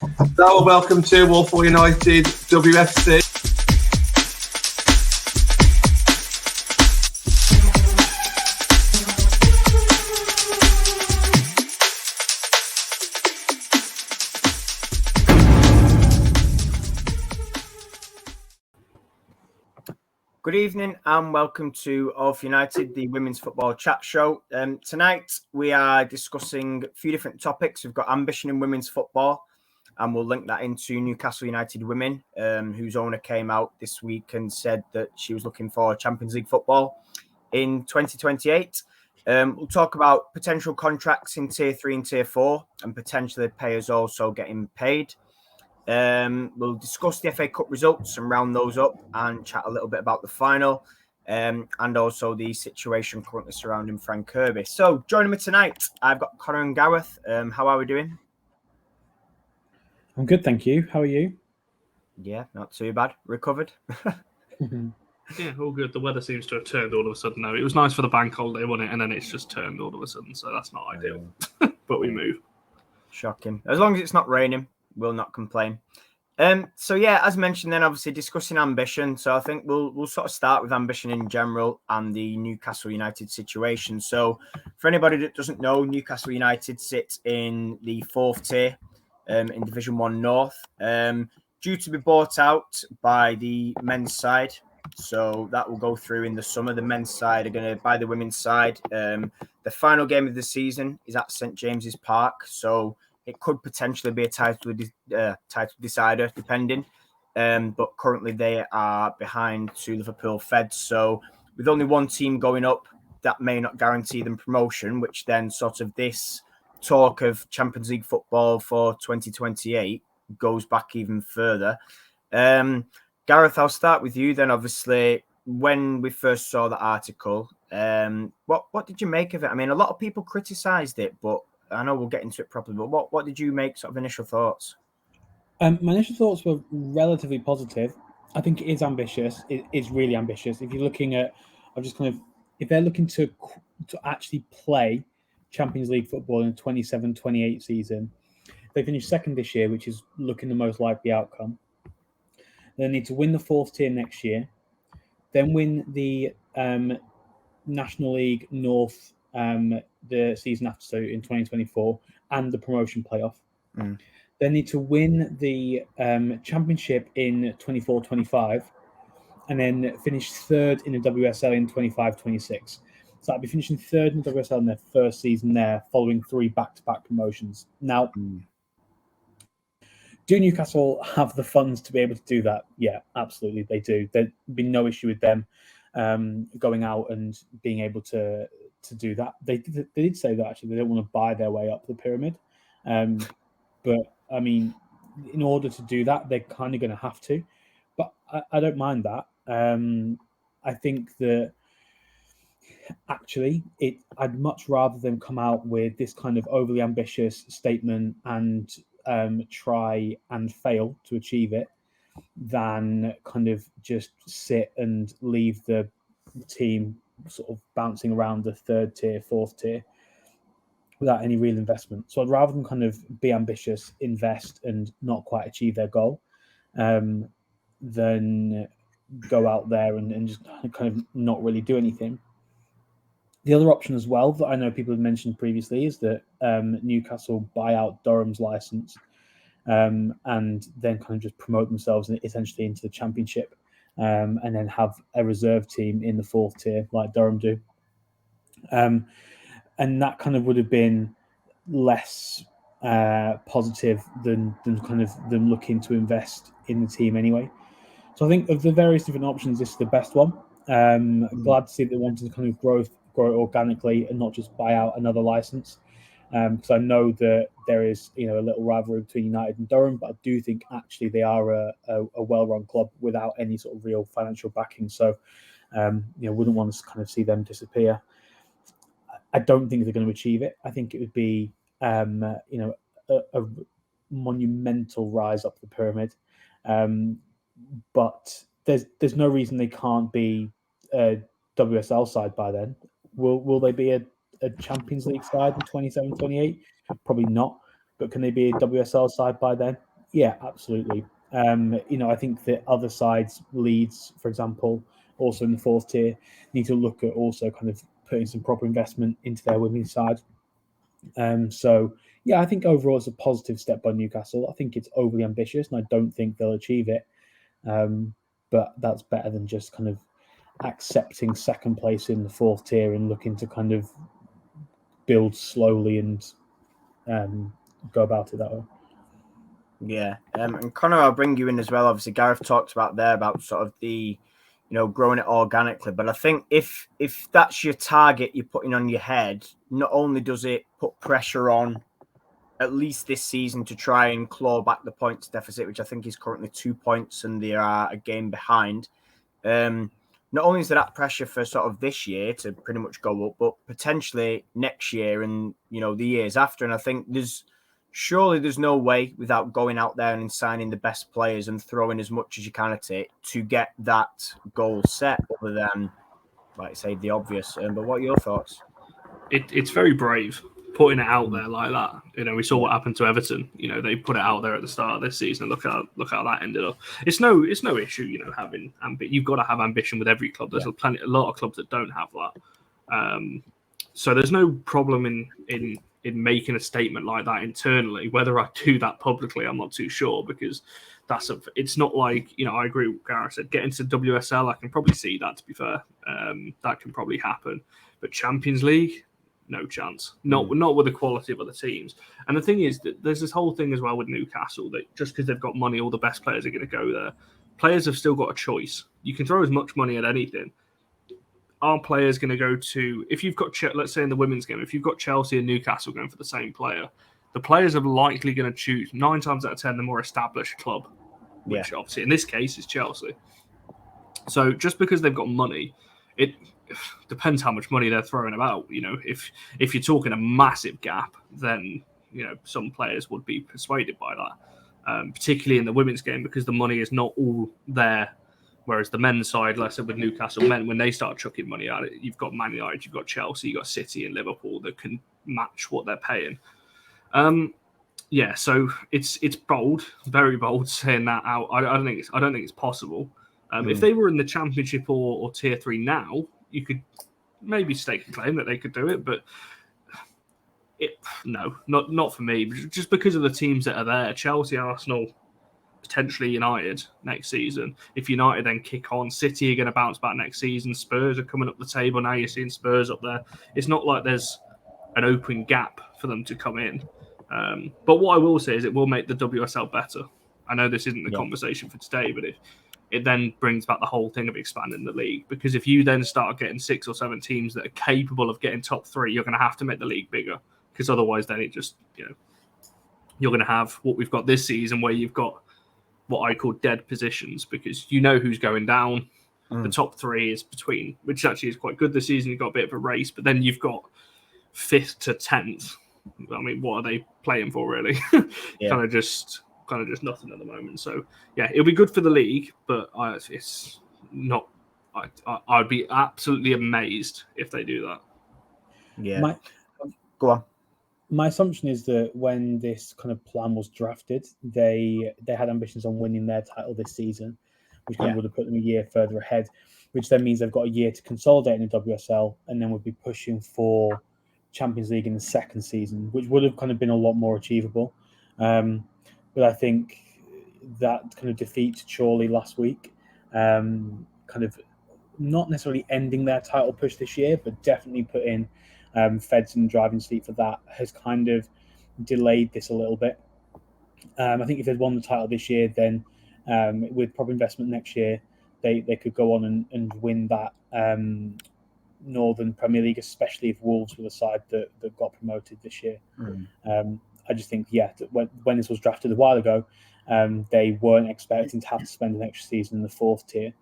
Hello, welcome to Newcastle United WFC. Good evening and welcome to Newcastle United, the women's football chat show. Tonight we are discussing a few different topics. We've got ambition in women's football, and we'll link that into Newcastle United women, whose owner came out this week and said that she was looking for Champions League football in 2028. We'll talk about potential contracts in Tier 3 and Tier 4 and potentially players also getting paid. We'll discuss the FA Cup results and round those up and chat a little bit about the final and also the situation currently surrounding Fran Kirby. So joining me tonight, I've got Conner and Gareth. How are we doing? I'm good, thank you. How are you? Yeah, not too bad. Recovered? Yeah, all good. The weather seems to have turned all of a sudden now. It was nice for the bank holiday, wasn't it? And then it's just turned all of a sudden, so that's not ideal. But we move. Shocking. As long as it's not raining, we'll not complain. So yeah, as mentioned then, obviously discussing ambition. So I think we'll sort of start with ambition in general and the Newcastle United situation. So for anybody that doesn't know, Newcastle United sits in the 4th tier in Division 1 North, due to be bought out by the men's side. So that will go through in the summer. The men's side are going to buy the women's side. The final game of the season is at St James's Park. So it could potentially be a title decider, depending. But currently they are behind 2 Liverpool Feds. So with only one team going up, that may not guarantee them promotion, which then sort of this talk of Champions League football for 2028 goes back even further. Gareth, I'll start with you then. Obviously, when we first saw the article, what did you make of it? I mean, a lot of people criticised it, but I know we'll get into it properly. But what did you make sort of initial thoughts? My initial thoughts were relatively positive. I think it is ambitious. It is really ambitious. If you're looking at, if they're looking to actually play Champions League football in the 27-28 season, they finish second this year, which is looking the most likely outcome. They need to win the 4th tier next year, then win the National League North the season after, so in 2024, and the promotion playoff. They need to win the championship in 24-25, and then finish 3rd in the WSL in 25-26. So I'll be finishing 3rd in the WSL in their first season there, following 3 back-to-back promotions. Now, do Newcastle have the funds to be able to do that? Yeah, absolutely, they do. There'd be no issue with them going out and being able to do that. They did say that actually they don't want to buy their way up the pyramid. But, I mean, in order to do that, they're kind of going to have to. But I don't mind that. I think that actually I'd much rather them come out with this kind of overly ambitious statement and try and fail to achieve it than kind of just sit and leave the team sort of bouncing around the 3rd tier, 4th tier without any real investment. So I'd rather them kind of be ambitious, invest, and not quite achieve their goal than go out there and just kind of not really do anything. The other option as well that I know people have mentioned previously is that Newcastle buy out Durham's license and then kind of just promote themselves essentially into the championship and then have a reserve team in the 4th tier like Durham do. And that kind of would have been less positive than kind of them looking to invest in the team anyway. So I think of the various different options, this is the best one. Glad to see they wanted to kind of grow organically and not just buy out another license. Because I know that there is, a little rivalry between United and Durham, but I do think actually they are a well-run club without any sort of real financial backing. So, wouldn't want to kind of see them disappear. I don't think they're going to achieve it. I think it would be, a monumental rise up the pyramid. But there's no reason they can't be a WSL side by then. Will they be a Champions League side in 27-28? Probably not. But can they be a WSL side by then? Yeah, absolutely. I think that other sides, Leeds, for example, also in the fourth tier, need to look at also kind of putting some proper investment into their women's side. So yeah, I think overall it's a positive step by Newcastle. I think it's overly ambitious, and I don't think they'll achieve it. But that's better than just kind of accepting second place in the fourth tier and looking to kind of build slowly and go about it that way. Yeah, and Connor, I'll bring you in as well. Obviously, Gareth talked about sort of the, growing it organically. But I think if that's your target you're putting on your head, not only does it put pressure on at least this season to try and claw back the points deficit, which I think is currently 2 points, and they are a game behind. Not only is there that pressure for sort of this year to pretty much go up, but potentially next year and the years after. And I think surely there's no way without going out there and signing the best players and throwing as much as you can at it to get that goal set, other than, like I say, the obvious. But what are your thoughts? It's very brave putting it out there like that. We saw what happened to Everton. They put it out there at the start of this season. Look how that ended up. It's no issue. Having you've got to have ambition with every club. There's a lot of clubs that don't have that. So there's no problem in making a statement like that internally. Whether I do that publicly, I'm not too sure, because it's not like, I agree with what Gareth said. Get into WSL, I can probably see that, to be fair. That can probably happen. But Champions League, no chance. Not with the quality of other teams. And the thing is that there's this whole thing as well with Newcastle, that just because they've got money, all the best players are going to go there. Players have still got a choice. You can throw as much money at anything. Are players going to go to, if you've got, let's say in the women's game, if you've got Chelsea and Newcastle going for the same player, the players are likely going to choose 9 times out of 10 the more established club, which obviously in this case is Chelsea. So just because they've got money, it depends how much money they're throwing about. If you're talking a massive gap, then some players would be persuaded by that, particularly in the women's game, because the money is not all there. Whereas the men's side, like I said, with Newcastle men, when they start chucking money at it, you've got Man United, you've got Chelsea, you've got City and Liverpool that can match what they're paying. So it's bold, very bold, saying that out. I don't think it's possible. If they were in the Championship or Tier 3 now, you could maybe stake a claim that they could do it, but not for me. Just because of the teams that are there, Chelsea, Arsenal, potentially United next season. If United then kick on, City are going to bounce back next season. Spurs are coming up the table now. You're seeing Spurs up there. It's not like there's an open gap for them to come in. But what I will say is it will make the WSL better. I know this isn't the conversation for today, but it then brings back the whole thing of expanding the league. Because if you then start getting 6 or 7 teams that are capable of getting top 3, you're going to have to make the league bigger. Because otherwise then it just, you're going to have what we've got this season, where you've got what I call dead positions, because who's going down. The top 3 is between, which actually is quite good this season. You've got a bit of a race, but then you've got 5th to 10th. I mean, what are they playing for, really? kind of just nothing at the moment. So yeah, it'll be good for the league, but it's not. I'd be absolutely amazed if they do that. Yeah, go on. My assumption is that when this kind of plan was drafted, they had ambitions on winning their title this season, which kind of would have put them a year further ahead, which then means they've got a year to consolidate in the WSL, and then would be pushing for Champions League in the second season, which would have kind of been a lot more achievable. But I think that kind of defeat Chorley last week, kind of not necessarily ending their title push this year, but definitely putting Feds in the driving seat for that, has kind of delayed this a little bit. I think if they'd won the title this year, then with proper investment next year, they could go on and win that Northern Premier League, especially if Wolves were the side that got promoted this year. I just think, that when this was drafted a while ago, they weren't expecting to have to spend an extra season in the 4th tier.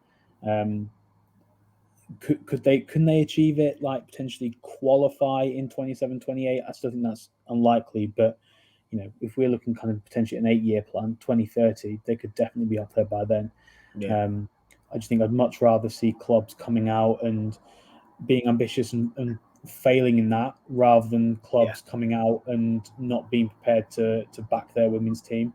Can they achieve it, like potentially qualify in 27-28? I still think that's unlikely, but if we're looking kind of potentially an 8-year plan, 2030, they could definitely be up there by then. I just think I'd much rather see clubs coming out and being ambitious and failing in that, rather than clubs coming out and not being prepared to back their women's team.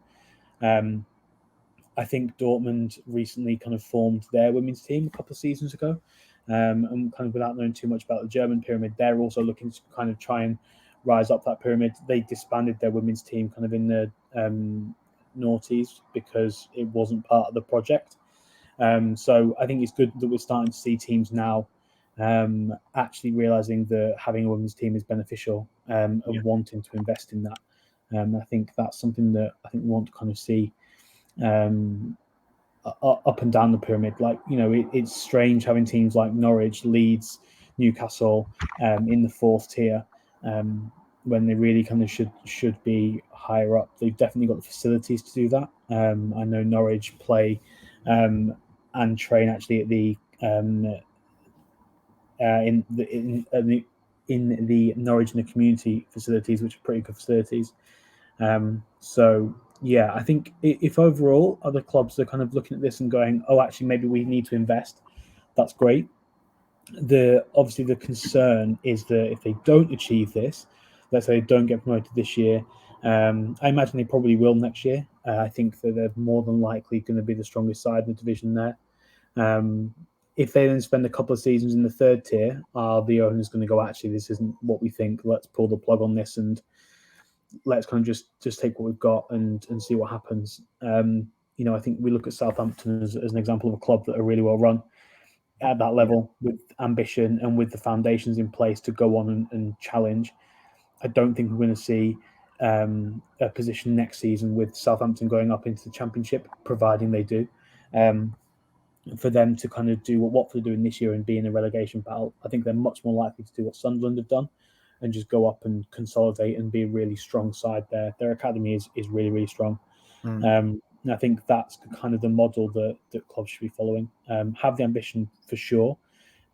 I think Dortmund recently kind of formed their women's team a couple of seasons ago. And kind of without knowing too much about the German pyramid, they're also looking to kind of try and rise up that pyramid. They disbanded their women's team kind of in the noughties because it wasn't part of the project. So I think it's good that we're starting to see teams now actually realizing that having a women's team is beneficial and wanting to invest in that. I think that's something that I think we want to kind of see up and down the pyramid. Like, you know, it's strange having teams like Norwich, Leeds, Newcastle in the fourth tier when they really kind of should be higher up. They've definitely got the facilities to do that. I know Norwich play and train actually at the in the Norwich and the community facilities, which are pretty good facilities. So yeah, I think if overall other clubs are kind of looking at this and going, oh, actually maybe we need to invest, that's great. Obviously the concern is that if they don't achieve this, let's say they don't get promoted this year, I imagine they probably will next year. I think that they're more than likely going to be the strongest side in the division there. If they then spend a couple of seasons in the third tier, are the owners going to go, actually, this isn't what we think, let's pull the plug on this and let's kind of just take what we've got and see what happens. You know, I think we look at Southampton as an example of a club that are really well run at that level with ambition and with the foundations in place to go on and challenge. I don't think we're going to see a position next season with Southampton going up into the Championship, providing they do. For them to kind of do what Watford are doing this year and be in a relegation battle, I think they're much more likely to do what Sunderland have done and just go up and consolidate and be a really strong side there. Their academy is really, really strong. And I think that's kind of the model that clubs should be following. Have the ambition for sure,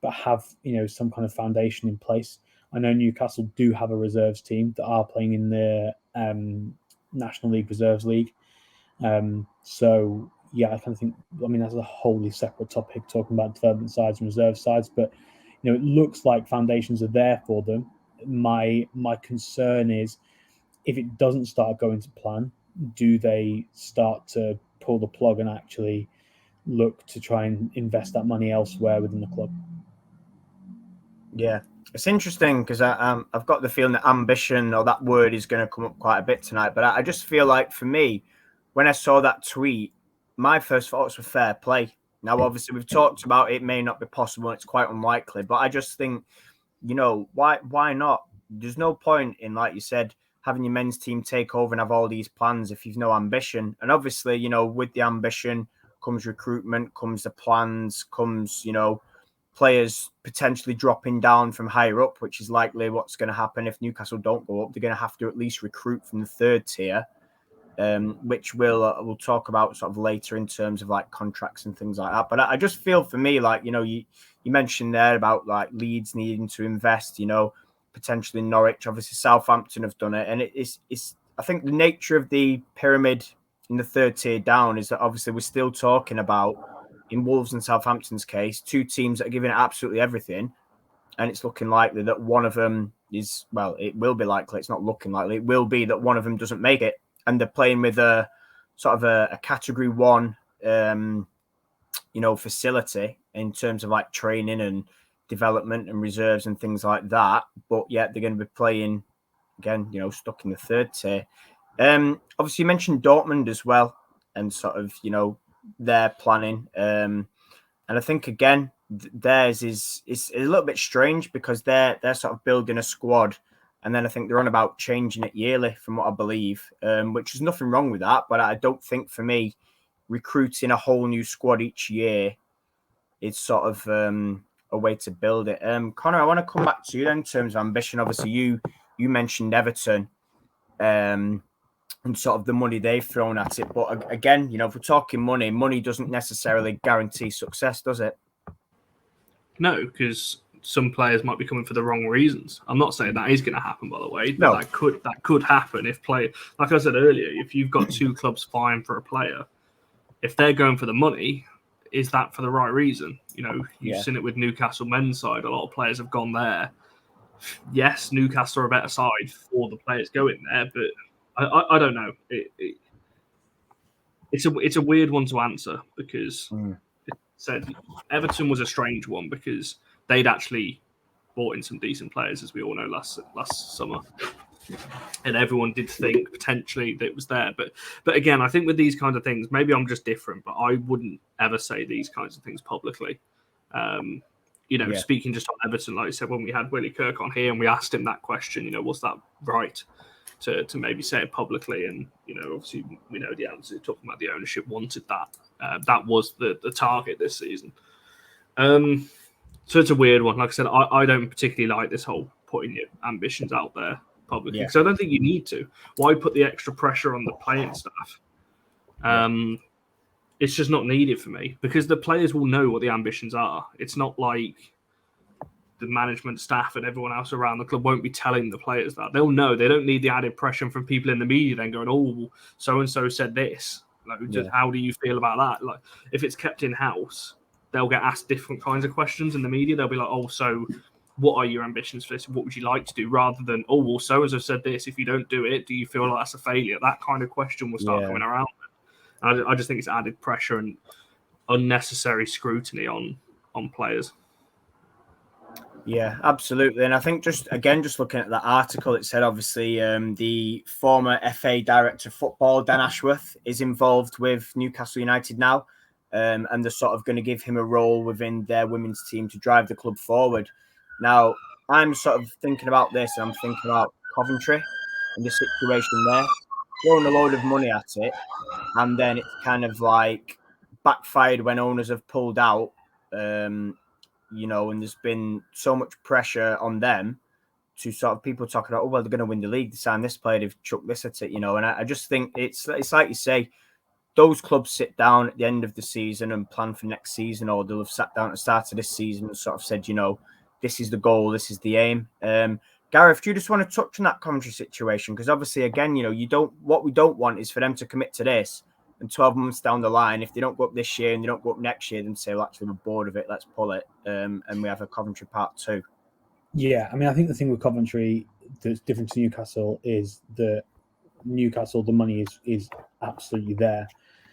but have, you know, some kind of foundation in place. I know Newcastle do have a reserves team that are playing in the National League Reserves League. So yeah, I kind of think, I mean, that's a wholly separate topic, talking about development sides and reserve sides, but you know, it looks like foundations are there for them. My concern is if it doesn't start going to plan, do they start to pull the plug and actually look to try and invest that money elsewhere within the club? Yeah, it's interesting because I've got the feeling that ambition, or that word, is going to come up quite a bit tonight. But I just feel like, for me, when I saw that tweet, my first thoughts were fair play. Now, obviously, we've talked about it may not be possible. It's quite unlikely. But I just think, you know, why not? There's no point in, like you said, having your men's team take over and have all these plans if you've no ambition. And obviously, you know, with the ambition comes recruitment, comes the plans, comes, you know, players potentially dropping down from higher up, which is likely what's going to happen if Newcastle don't go up. They're going to have to at least recruit from the third tier, which we'll talk about sort of later in terms of like contracts and things like that. But I just feel, for me, like, you know, you mentioned there about like Leeds needing to invest, you know, potentially Norwich, obviously Southampton have done it. And it's I think the nature of the pyramid in the third tier down is that obviously we're still talking about, in Wolves and Southampton's case, two teams that are giving it absolutely everything. And it's looking likely that one of them is, well, it will be likely, it's not looking likely, it will be that one of them doesn't make it. And they're playing with a sort of a category one, you know, facility in terms of like training and development and reserves and things like that. But yet they're going to be playing, again, you know, stuck in the third tier. Obviously, you mentioned Dortmund as well, and sort of, you know, their planning. And I think, again, theirs is a little bit strange because they're sort of building a squad. And then I think they're on about changing it yearly, from what I believe, which is nothing wrong with that. But I don't think, for me, recruiting a whole new squad each year is sort of a way to build it. Connor, I want to come back to you then in terms of ambition. Obviously, you mentioned Everton and sort of the money they've thrown at it. But again, you know, if we're talking money doesn't necessarily guarantee success, does it? No, because some players might be coming for the wrong reasons. I'm not saying that is going to happen, by the way, but that could happen if like I said earlier, if you've got two clubs vying for a player, if they're going for the money, is that for the right reason? You know, you've seen it with Newcastle men's side. A lot of players have gone there. Yes, Newcastle are a better side for the players going there, but I don't know. it's a weird one to answer because Mm. said Everton was a strange one because they'd actually bought in some decent players, as we all know, last summer, and everyone did think potentially that it was there. But again, I think with these kinds of things, maybe I'm just different, but I wouldn't ever say these kinds of things publicly. Speaking just on Everton, like I said, when we had Willie Kirk on here and we asked him that question, was that right to maybe say it publicly? And obviously we know the answer. Talking about the ownership wanted that. That was the target this season. So it's a weird one. Like I said, I don't particularly like this whole putting your ambitions out there publicly because I don't think you need to. Why put the extra pressure on the playing staff? It's just not needed for me because the players will know what the ambitions are. It's not like the management staff and everyone else around the club won't be telling the players that. They'll know. They don't need the added pressure from people in the media then going, oh, so-and-so said this. How do you feel about that? Like, if it's kept in-house, they'll get asked different kinds of questions in the media. They'll be like, oh, so what are your ambitions for this? What would you like to do? Rather than, oh, well, so-and-so said this. If you don't do it, do you feel like that's a failure? That kind of question will start coming around. I just think it's added pressure and unnecessary scrutiny on players. Yeah, absolutely. And I think just looking at that article, it said obviously the former FA Director of Football, Dan Ashworth, is involved with Newcastle United now. And they're sort of going to give him a role within their women's team to drive the club forward. Now, I'm sort of thinking about this, and I'm thinking about Coventry and the situation there, throwing a load of money at it, and then it's kind of like backfired when owners have pulled out, and there's been so much pressure on them to sort of people talking about, oh, well, they're going to win the league. They signed this player, they've chucked this at it, and I just think it's like you say, those clubs sit down at the end of the season and plan for next season, or they'll have sat down at the start of this season and sort of said, this is the goal, this is the aim. Gareth, do you just want to touch on that Coventry situation? Because obviously, again, what we don't want is for them to commit to this and 12 months down the line, if they don't go up this year and they don't go up next year, then say, well, actually, we're bored of it, let's pull it. And we have a Coventry part 2. Yeah, I mean, I think the thing with Coventry that's different to Newcastle is that Newcastle, the money is absolutely there.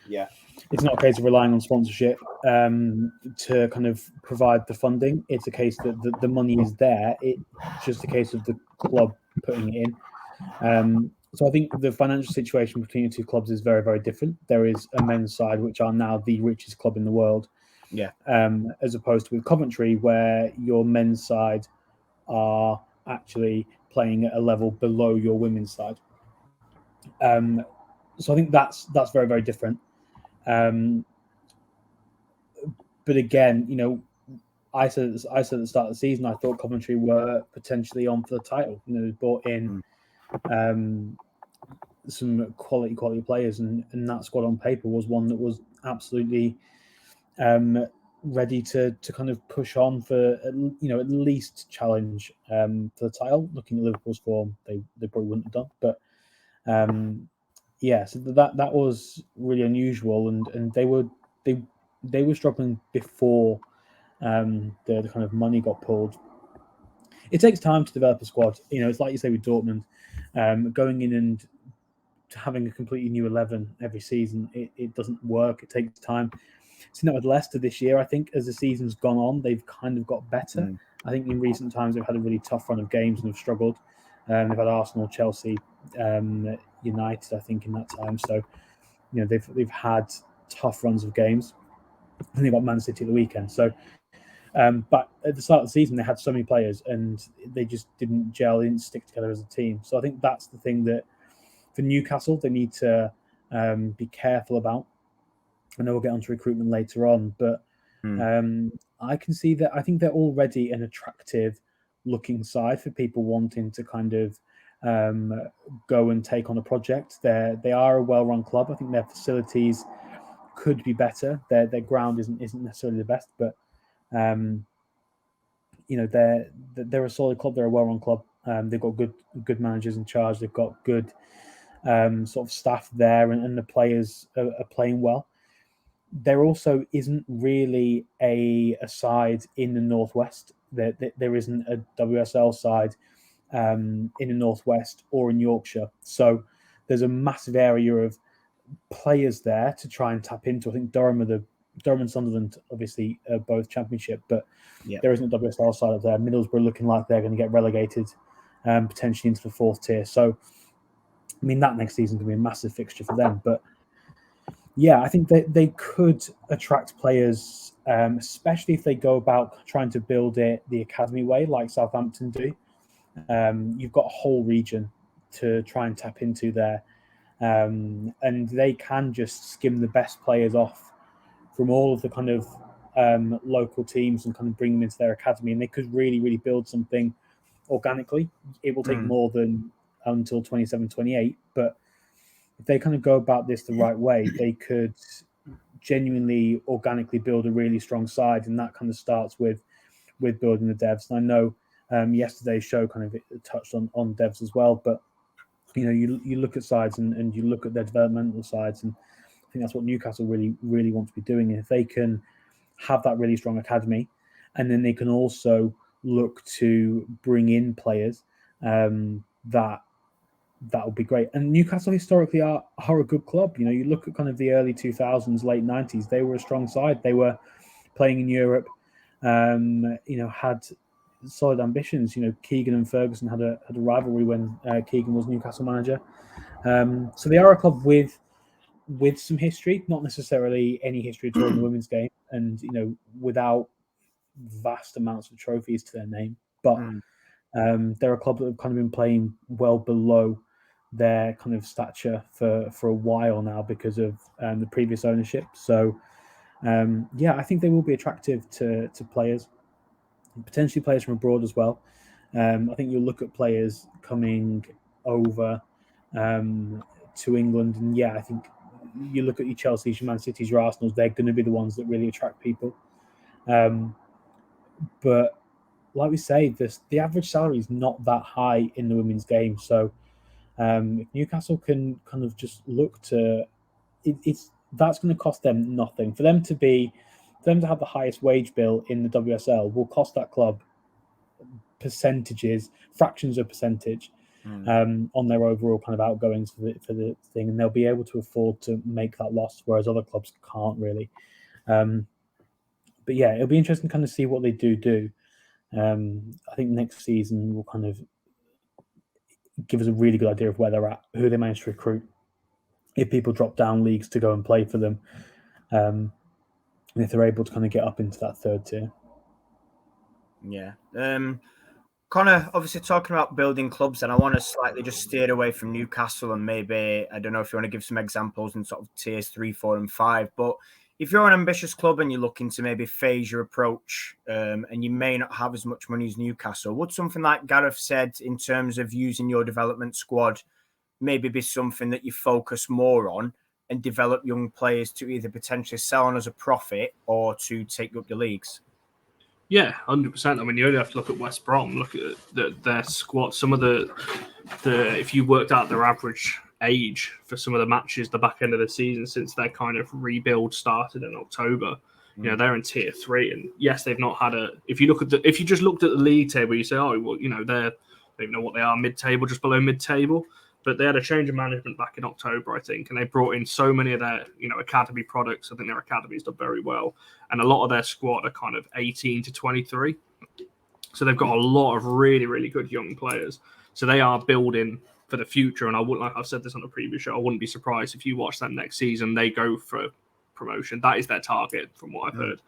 Yeah. It's not a case of relying on sponsorship to kind of provide the funding. It's a case that the money is there. It's just a case of the club putting it in. So I think the financial situation between the two clubs is very, very different. There is a men's side, which are now the richest club in the world. Yeah. As opposed to with Coventry, where your men's side are actually playing at a level below your women's side. So I think that's very, very different. But again, I said at the start of the season, I thought Coventry were potentially on for the title. They brought in some quality players, and that squad on paper was one that was absolutely ready to kind of push on for at least challenge for the title. Looking at Liverpool's form, they probably wouldn't have done, but so that was really unusual, and they were struggling before the kind of money got pulled. It takes time to develop a squad. It's like you say with Dortmund, going in and having a completely new 11 every season. It doesn't work. It takes time. Seen that with Leicester this year. I think as the season's gone on, they've kind of got better. I think in recent times they've had a really tough run of games and have struggled. They've had Arsenal, Chelsea, United, I think, in that time. So, they've had tough runs of games. And they got Man City at the weekend. So, but at the start of the season, they had so many players and they just didn't gel, they didn't stick together as a team. So I think that's the thing that for Newcastle, they need to be careful about. I know we'll get onto recruitment later on, but I can see that I think they're already an attractive looking side for people wanting to kind of go and take on a project. They are a well-run club. I think their facilities could be better. Their ground isn't necessarily the best, but they're a solid club. They're a well-run club. They've got good managers in charge. They've got good sort of staff there, and the players are playing well. There also isn't really a side in the Northwest. There isn't a WSL side in the Northwest or in Yorkshire. So there's a massive area of players there to try and tap into. I think Durham and Sunderland obviously are both Championship, but there isn't a WSL side of there. Middlesbrough looking like they're going to get relegated potentially into the 4th tier. So, I mean, that next season can be a massive fixture for them. But yeah, I think they could attract players, especially if they go about trying to build it the academy way, like Southampton do. You've got a whole region to try and tap into there. And they can just skim the best players off from all of the kind of local teams and kind of bring them into their academy. And they could really, really build something organically. It will take more than until 27, 28. But if they kind of go about this the right way, they could genuinely organically build a really strong side. And that kind of starts with building the devs. And I know yesterday's show kind of touched on devs as well. But, you know, you look at sides and you look at their developmental sides, and I think that's what Newcastle really, really want to be doing. And if they can have that really strong academy, and then they can also look to bring in players, that would be great. And Newcastle historically are a good club. You know, you look at kind of the early 2000s, late 90s, they were a strong side. They were playing in Europe, you know, had solid ambitions. You know, Keegan and Ferguson had a rivalry when Keegan was Newcastle manager. So they are a club with some history, not necessarily any history at all in the women's game, and, you know, without vast amounts of trophies to their name. But they're a club that have kind of been playing well below their kind of stature for a while now because of the previous ownership. So yeah, I think they will be attractive to players, potentially players from abroad as well. I think you'll look at players coming over to England, and yeah, I think you look at your Chelsea's, your Man City's, your Arsenal's, they're going to be the ones that really attract people. But like we say, the average salary is not that high in the women's game. So if Newcastle can kind of just look to, that's going to cost them nothing. For them to have the highest wage bill in the WSL will cost that club fractions of percentage on their overall kind of outgoings for the thing, and they'll be able to afford to make that loss, whereas other clubs can't really. But yeah, it'll be interesting to kind of see what they do. I think next season will kind of give us a really good idea of where they're at, who they manage to recruit, if people drop down leagues to go and play for them, and if they're able to kind of get up into that 3rd tier. Yeah. Connor, obviously talking about building clubs, and I want to slightly just steer away from Newcastle, and maybe, I don't know if you want to give some examples in sort of tiers 3, 4, and 5, but if you're an ambitious club and you're looking to maybe phase your approach, and you may not have as much money as Newcastle, would something like Gareth said in terms of using your development squad maybe be something that you focus more on and develop young players to either potentially sell on as a profit or to take up the leagues? Yeah, 100%. I mean, you only have to look at West Brom. Look at their squad. Some of the if you worked out their average age for some of the matches the back end of the season since their kind of rebuild started in October, you know, they're in tier 3, and yes, they've not had if you just looked at the league table, you say, oh, well, you know, they don't even know what they are, mid-table, just below mid-table. But they had a change of management back in October, I think, and they brought in so many of their, you know, academy products. I think their academy's done very well, and a lot of their squad are kind of 18 to 23. So they've got a lot of really, really good young players. So they are building for the future. And I wouldn't, like I've said this on the previous show, I wouldn't be surprised if you watch that next season, they go for promotion. That is their target, from what I've heard.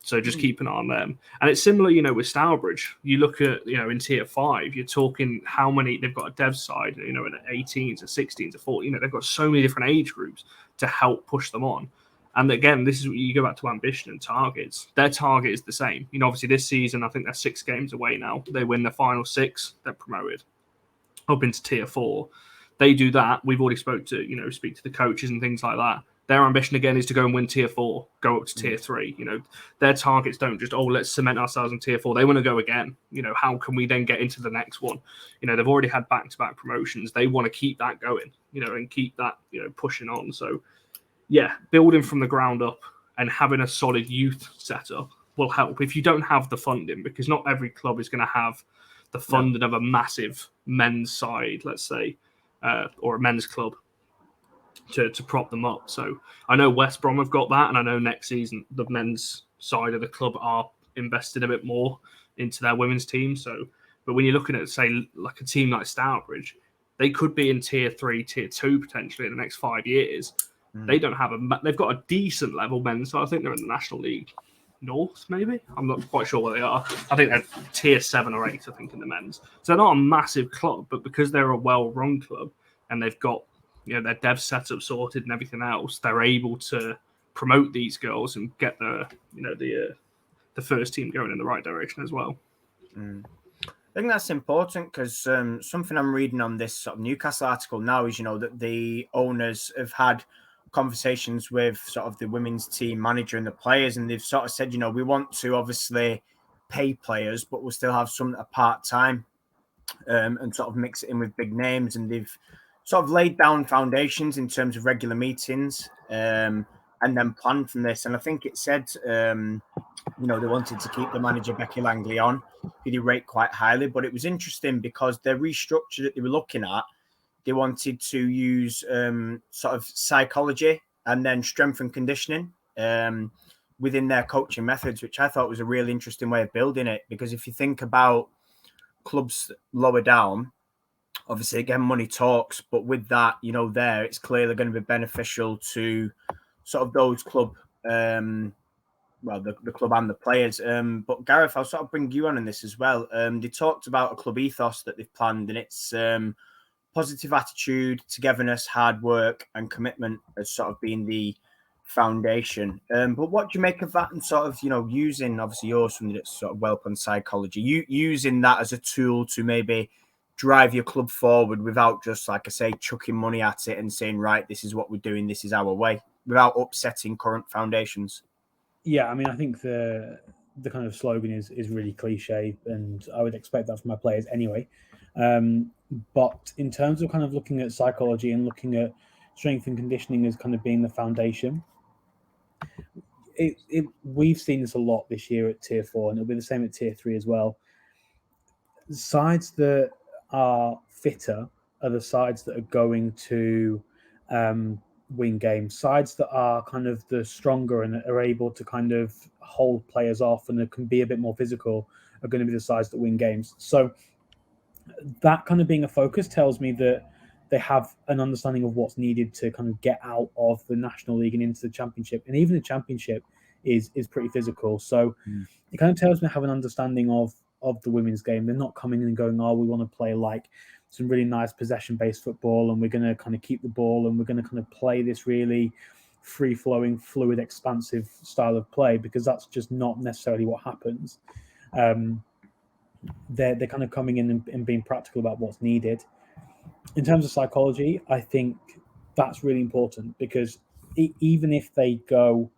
So just keep an eye on them. And it's similar, you know, with Stourbridge. You look at, you know, in tier 5, you're talking how many, they've got a dev side, you know, in 18 to 16 to 40, you know, they've got so many different age groups to help push them on. And again, this is what you go back to ambition and targets. Their target is the same. You know, obviously this season, I think they're 6 games away now. They win the final 6, they're promoted up into tier 4. They do that. We've already speak to the coaches and things like that. Their ambition, again, is to go and win tier 4, go up to tier 3. You know, their targets don't just, let's cement ourselves in tier 4. They want to go again. You know, how can we then get into the next one? You know, they've already had back-to-back promotions. They want to keep that going, you know, and keep that, you know, pushing on. So, yeah, building from the ground up and having a solid youth setup will help. If you don't have the funding, because not every club is going to have the funding of a massive men's side, let's say, or a men's club, to prop them up. So I know West Brom have got that, and I know next season the men's side of the club are invested a bit more into their women's team. So, but when you're looking at, say, like a team like Stourbridge, they could be in tier 3, tier 2 potentially in the next 5 years. They don't have they've got a decent level men's, so I think they're in the National League North, maybe. I'm not quite sure where they are. I think they're tier 7 or 8, I think, in the men's. So they're not a massive club, but because they're a well-run club and they've got, you know, their dev setup sorted and everything else, they're able to promote these girls and get the first team going in the right direction as well. I think that's important because something I'm reading on this sort of Newcastle article now is, you know, that the owners have had conversations with sort of the women's team manager and the players, and they've sort of said, you know, we want to obviously pay players, but we'll still have some that are part-time and sort of mix it in with big names. And they've sort of laid down foundations in terms of regular meetings and then planned from this. And I think it said, you know, they wanted to keep the manager Becky Langley on, who they rate quite highly. But it was interesting because their restructure that they were looking at, they wanted to use sort of psychology and then strength and conditioning within their coaching methods, which I thought was a really interesting way of building it. Because if you think about clubs lower down, obviously, again, money talks. But with that, you know, there, it's clearly going to be beneficial to sort of those club, the club and the players. But Gareth, I'll sort of bring you on in this as well. They talked about a club ethos that they've planned, and it's positive attitude, togetherness, hard work, and commitment as sort of being the foundation. But what do you make of that, and sort of, you know, using, obviously you're something that's sort of well on psychology, using that as a tool to maybe drive your club forward without just, like I say, chucking money at it and saying, right, this is what we're doing, this is our way, without upsetting current foundations? Yeah, I mean, I think the kind of slogan is really cliche, and I would expect that from my players anyway. But in terms of kind of looking at psychology and looking at strength and conditioning as kind of being the foundation, we've seen this a lot this year at Tier 4, and it'll be the same at Tier 3 as well. Sides that are fitter are the sides that are going to win games. Sides that are kind of the stronger and are able to kind of hold players off and can be a bit more physical are going to be the sides that win games. So that kind of being a focus tells me that they have an understanding of what's needed to kind of get out of the National League and into the Championship. And even the Championship is pretty physical. So it kind of tells me they have an understanding of the women's game. They're not coming in and going, oh, we want to play like some really nice possession-based football, and we're going to kind of keep the ball, and we're going to kind of play this really free-flowing, fluid, expansive style of play, because that's just not necessarily what happens. They're kind of coming in and being practical about what's needed. In terms of psychology, I think that's really important, because even if they go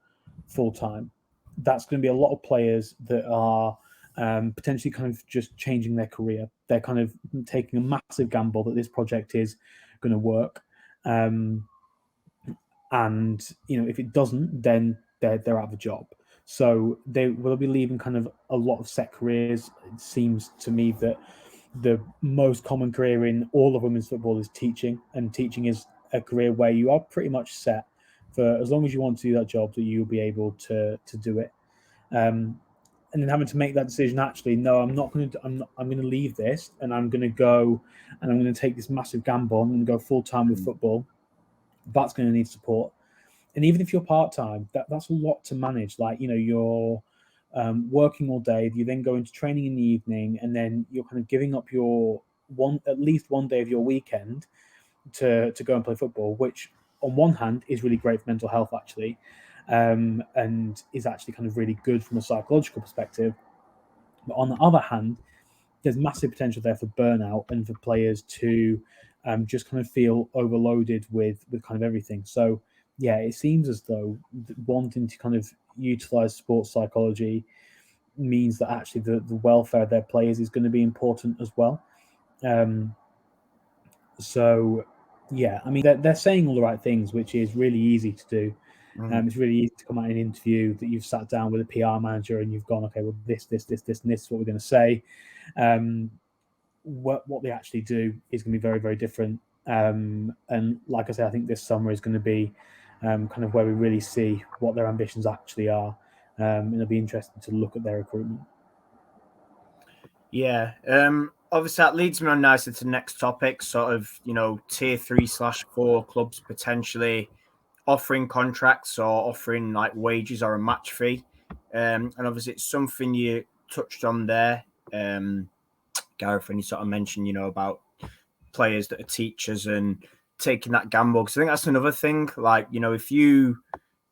full-time, that's going to be a lot of players that are potentially kind of just changing their career. They're kind of taking a massive gamble that this project is going to work. And, you know, if it doesn't, then they're out of a job. So they will be leaving kind of a lot of set careers. It seems to me that the most common career in all of women's football is teaching, and teaching is a career where you are pretty much set for as long as you want to do that job, that you'll be able to do it. And then having to make that decision, actually, no, I'm going to leave this, and I'm going to go and I'm going to take this massive gamble. I'm going to go full time with football. That's going to need support. And even if you're part-time, that's a lot to manage. Like, you know, you're working all day, you then go into training in the evening, and then you're kind of giving up your at least one day of your weekend to go and play football, which on one hand is really great for mental health, actually, and is actually kind of really good from a psychological perspective. But on the other hand, there's massive potential there for burnout and for players to just kind of feel overloaded with kind of everything. So yeah, it seems as though wanting to kind of utilize sports psychology means that actually the welfare of their players is going to be important as well. So yeah, I mean, they're saying all the right things, which is really easy to do. It's really easy to come out in an interview that you've sat down with a PR manager and you've gone, okay, well, this, and this is what we're going to say. What they actually do is going to be very, very different. And like I said, I think this summer is going to be kind of where we really see what their ambitions actually are. And it'll be interesting to look at their recruitment. Yeah. Obviously, that leads me on nicely to the next topic, sort of, tier 3/4 clubs potentially offering contracts or offering like wages or a match fee. And obviously, it's something you touched on there, Gareth, when you sort of mentioned, about players that are teachers and taking that gamble. Because I think that's another thing. Like, if you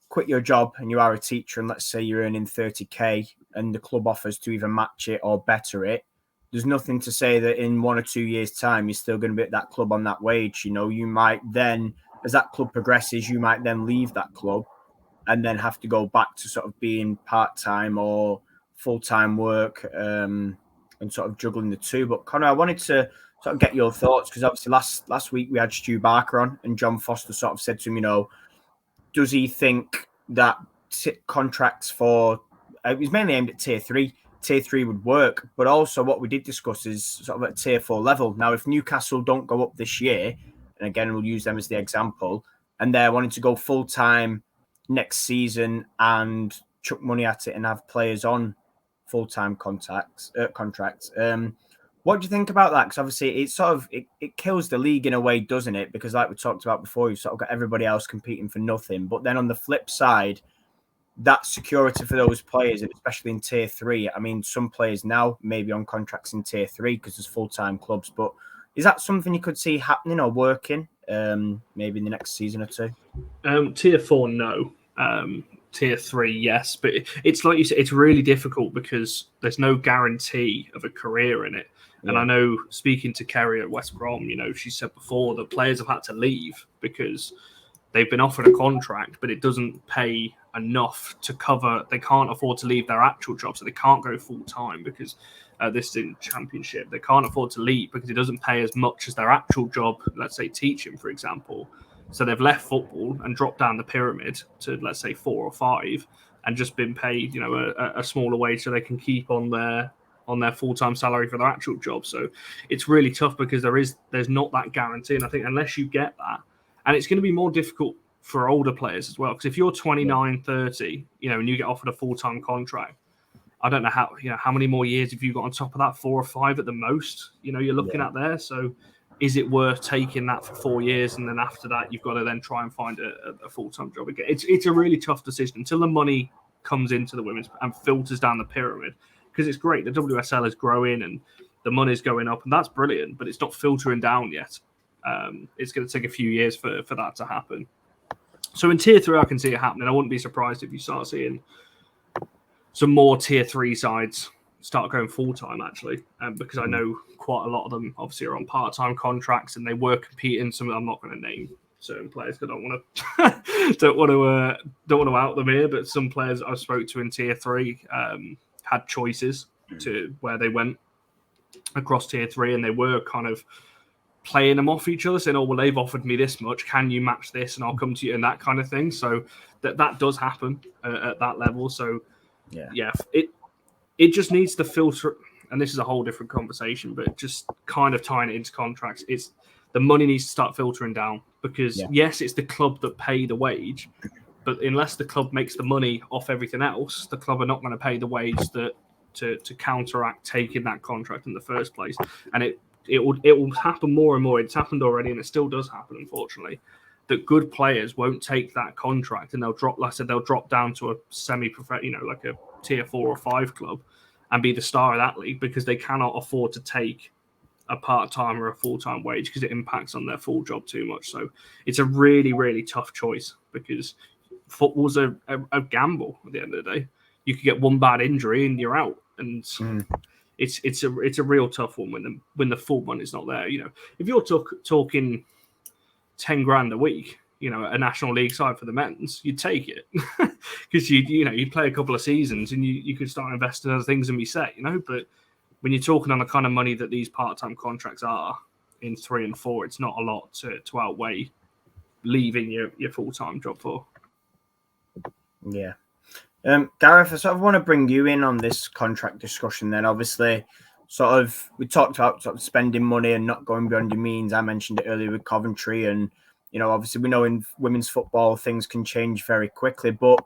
quit your job and you are a teacher and let's say you're earning 30k and the club offers to either match it or better it, there's nothing to say that in 1 or 2 years' time, you're still going to be at that club on that wage. You might then, as that club progresses, you might then leave that club and then have to go back to sort of being part-time or full-time work and sort of juggling the two. But Connor, I wanted to sort of get your thoughts because obviously last week we had Stu Barker on and John Foster sort of said to him, does he think that contracts for it was mainly aimed at tier 3 would work, but also what we did discuss is sort of at tier 4 level. Now, if Newcastle don't go up this year, and again, we'll use them as the example, and they're wanting to go full-time next season and chuck money at it and have players on full-time contracts, what do you think about that? Because obviously it sort of it kills the league in a way, doesn't it? Because like we talked about before, you've sort of got everybody else competing for nothing. But then on the flip side, that security for those players, and especially in tier 3, I mean, some players now may be on contracts in tier 3 because there's full-time clubs. But is that something you could see happening or working maybe in the next season or two? Tier 4, no. Tier 3, yes. But it's like you said, it's really difficult because there's no guarantee of a career in it. And I know, speaking to Kerry at West Brom, she said before that players have had to leave because they've been offered a contract, but it doesn't pay enough to cover. They can't afford to leave their actual job, so they can't go full time because this is in Championship. They can't afford to leave because it doesn't pay as much as their actual job, let's say teaching, for example. So they've left football and dropped down the pyramid to, let's say, 4 or 5 and just been paid, a smaller wage so they can keep on their full-time salary for their actual job. So it's really tough because there's not that guarantee. And I think unless you get that, and it's going to be more difficult for older players as well, because if you're 29, 30, and you get offered a full-time contract, I don't know how many more years have you got on top of that, 4 or 5 at the most, you're looking at there. So is it worth taking that for 4 years? And then after that, you've got to then try and find a full-time job again. It's a really tough decision until the money comes into the women's and filters down the pyramid. Because it's great, the WSL is growing and the money's going up, and that's brilliant, but it's not filtering down yet. It's going to take a few years for that to happen. So in tier 3, I can see it happening. I wouldn't be surprised if you start seeing some more tier 3 sides start going full-time, actually, because I know quite a lot of them obviously are on part-time contracts and they were competing. Some I'm not going to name certain players because I don't want to out them here, but some players I spoke to in tier 3 had choices to where they went across tier 3, and they were kind of playing them off each other, saying, "Oh, well, they've offered me this much. Can you match this?" And I'll come to you, and that kind of thing. So that does happen at that level. So yeah, it just needs to filter. And this is a whole different conversation, but just kind of tying it into contracts, it's the money needs to start filtering down because yes, it's the club that pay the wage. But unless the club makes the money off everything else, the club are not going to pay the wage that to counteract taking that contract in the first place. And it will happen more and more. It's happened already, and it still does happen, unfortunately, that good players won't take that contract and they'll drop down to a semi-professional, like a tier 4 or 5 club and be the star of that league because they cannot afford to take a part-time or a full-time wage because it impacts on their full job too much. So it's a really, really tough choice because football's a gamble at the end of the day. You could get one bad injury and you're out. And it's a real tough one when the full money's not there. If you're talking 10 grand a week, a National League side for the men's, you'd take it because you'd play a couple of seasons and you could start investing in other things and be set, But when you're talking on the kind of money that these part-time contracts are in 3 and 4, it's not a lot to outweigh leaving your full-time job for. Yeah. Gareth, I sort of want to bring you in on this contract discussion then. Obviously, we talked about sort of spending money and not going beyond your means. I mentioned it earlier with Coventry, and obviously we know in women's football things can change very quickly. But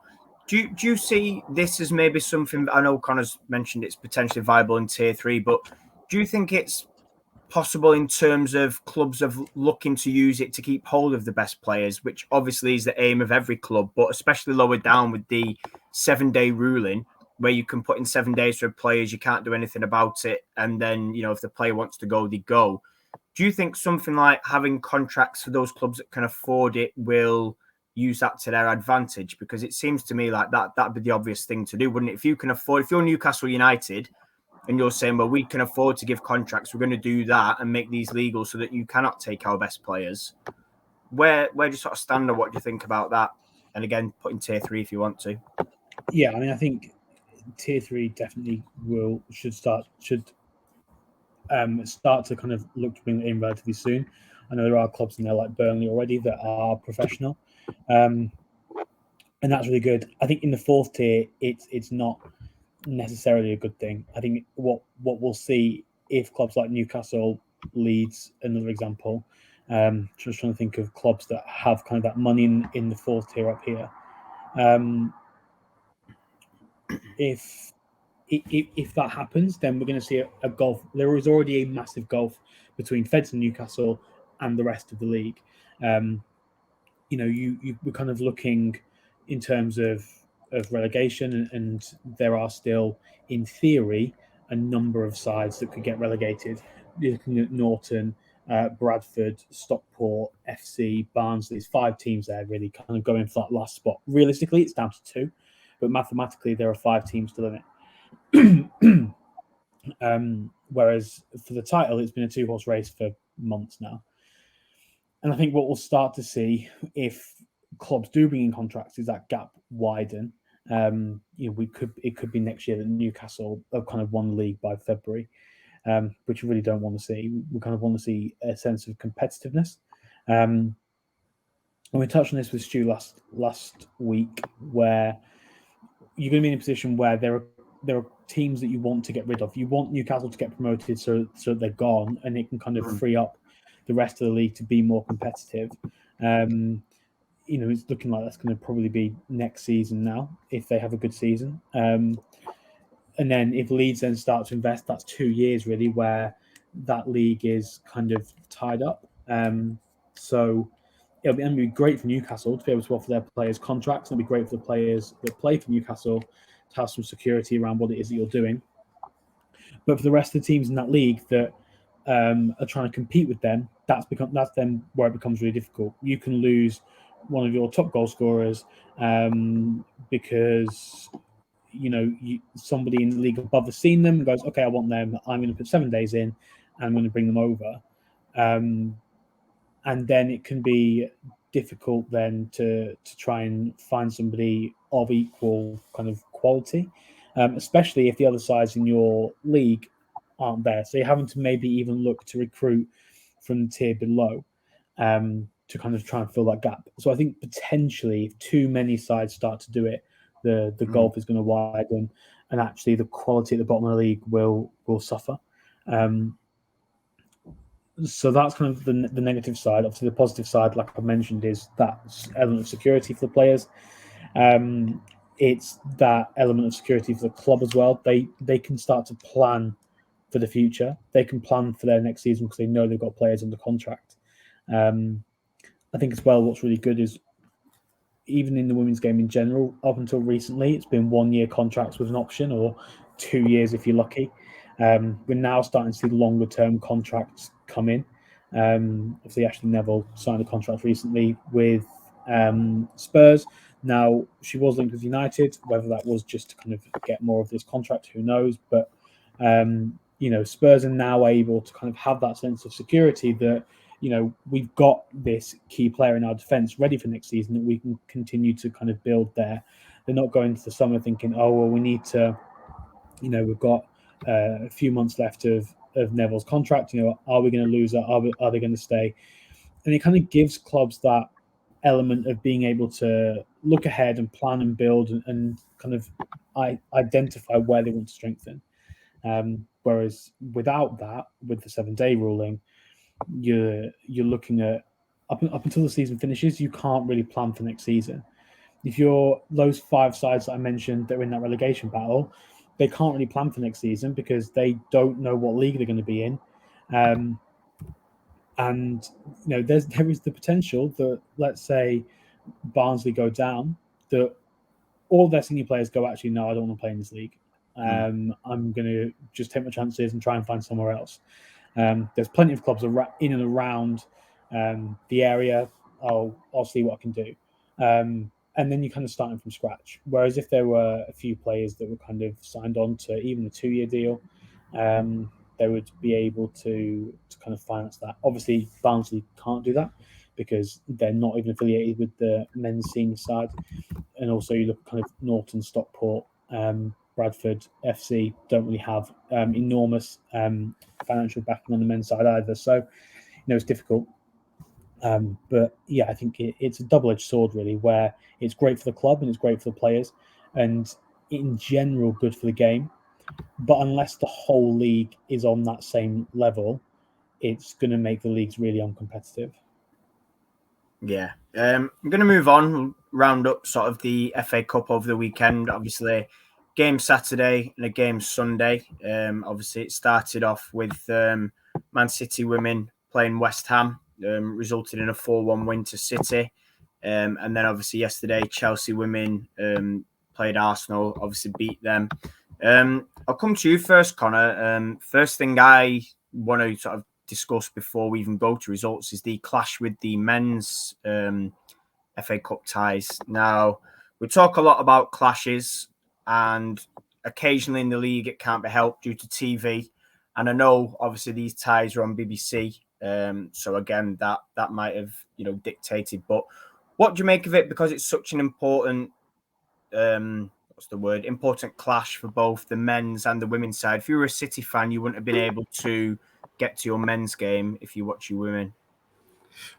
do you see this as maybe something? I know Connor's mentioned it's potentially viable in Tier 3, but do you think it's possible in terms of clubs of looking to use it to keep hold of the best players, which obviously is the aim of every club, but especially lower down with the 7-day ruling, where you can put in 7 days for players, you can't do anything about it, and then if the player wants to go, they go. Do you think something like having contracts for those clubs that can afford it will use that to their advantage? Because it seems to me like that'd be the obvious thing to do, wouldn't it? If you're Newcastle United and you're saying, well, we can afford to give contracts, we're going to do that and make these legal so that you cannot take our best players. Where do you sort of stand, or what do you think about that? And again, put in Tier 3 if you want to. Yeah, I mean, I think Tier 3 definitely should start to kind of look to bring it in relatively soon. I know there are clubs in there like Burnley already that are professional, and that's really good. I think in the 4th tier, it's not necessarily a good thing. I think what we'll see if clubs like Newcastle, Leeds, another example, just trying to think of clubs that have kind of that money in the 4th tier up here. If that happens, then we're going to see a gulf. There is already a massive gulf between Feds and Newcastle and the rest of the league. We're kind of looking in terms of relegation, and there are still, in theory, a number of sides that could get relegated. You're looking at Norton, Bradford, Stockport, FC, Barnsley. There's 5 teams there really kind of going for that last spot. Realistically, it's down to 2, but mathematically, there are 5 teams still in it. Whereas for the title, it's been a 2-horse race for months now. And I think what we'll start to see if clubs do bring in contracts is that gap widen. It could be next year that Newcastle have kind of won the league by February, which we really don't want to see. We kind of want to see a sense of competitiveness. And we touched on this with Stu last week, where you're going to be in a position where there are teams that you want to get rid of. You want Newcastle to get promoted so they're gone, and it can kind of free up the rest of the league to be more competitive. It's looking like that's going to probably be next season now if they have a good season. And then if Leeds then start to invest, that's 2 years really where that league is kind of tied up. So it'll be great for Newcastle to be able to offer their players contracts. It'll be great for the players that play for Newcastle to have some security around what it is that you're doing. But for the rest of the teams in that league that are trying to compete with them, that's then where it becomes really difficult. You can lose one of your top goal scorers because somebody in the league above has seen them and goes, okay, I want them. I'm going to put 7 days in, and I'm going to bring them over. And then it can be difficult then to try and find somebody of equal kind of quality, especially if the other sides in your league aren't there. So you're having to maybe even look to recruit from the tier below to kind of try and fill that gap. So I think potentially if too many sides start to do it, the gulf is going to widen, and actually the quality at the bottom of the league will suffer. So that's kind of the negative side. Obviously, the positive side, like I mentioned, is that element of security for the players. It's that element of security for the club as well. They can start to plan for the future. They can plan for their next season because they know they've got players under contract. I think as well, what's really good is even in the women's game in general, up until recently, it's been 1 year contracts with an option, or 2 years if you're lucky. We're now starting to see longer term contracts come in. Obviously, Ashley Neville signed a contract recently with Spurs. Now, she was linked with United. Whether that was just to kind of get more of this contract, who knows? But Spurs are now able to kind of have that sense of security that we've got this key player in our defence ready for next season that we can continue to kind of build there. They're not going into the summer thinking, oh well, we need to, we've got a few months left of Neville's contract. Are we going to lose her? Are they going to stay? And it kind of gives clubs that element of being able to look ahead and plan and build and kind of identify where they want to strengthen. Whereas without that, with the 7-day ruling, you're looking at up until the season finishes, you can't really plan for next season. If you're those 5 sides that I mentioned that are in that relegation battle, they can't really plan for next season because they don't know what league they're going to be in. And there is the potential that, let's say, Barnsley go down, that all their senior players go, actually, no, I don't want to play in this league. I'm going to just take my chances and try and find somewhere else. There's plenty of clubs in and around the area. I'll see what I can do. And then you're kind of starting from scratch. Whereas if there were a few players that were kind of signed on to even a 2-year deal, they would be able to kind of finance that. Obviously, Barnsley can't do that because they're not even affiliated with the men's senior side. And also you look at kind of Norton, Stockport, Bradford, FC don't really have enormous financial backing on the men's side either. So, it's difficult. But yeah, I think it's a double-edged sword really, where it's great for the club and it's great for the players and in general good for the game. But unless the whole league is on that same level, it's going to make the leagues really uncompetitive. Yeah. I'm going to move on, we'll round up sort of the FA Cup over the weekend. Obviously, game Saturday and a game Sunday. Obviously, it started off with Man City women playing West Ham, resulted in a 4-1 win to City. And then obviously yesterday, Chelsea women played Arsenal, obviously beat them. I'll come to you first, Connor. First thing I want to sort of discuss before we even go to results is the clash with the men's FA Cup ties. Now, we talk a lot about clashes, and occasionally in the league it can't be helped due to TV. And I know, obviously, these ties are on BBC. So again, that might have dictated. But what do you make of it? Because it's such an important important clash for both the men's and the women's side. If you were a City fan, you wouldn't have been able to get to your men's game if you watch your women.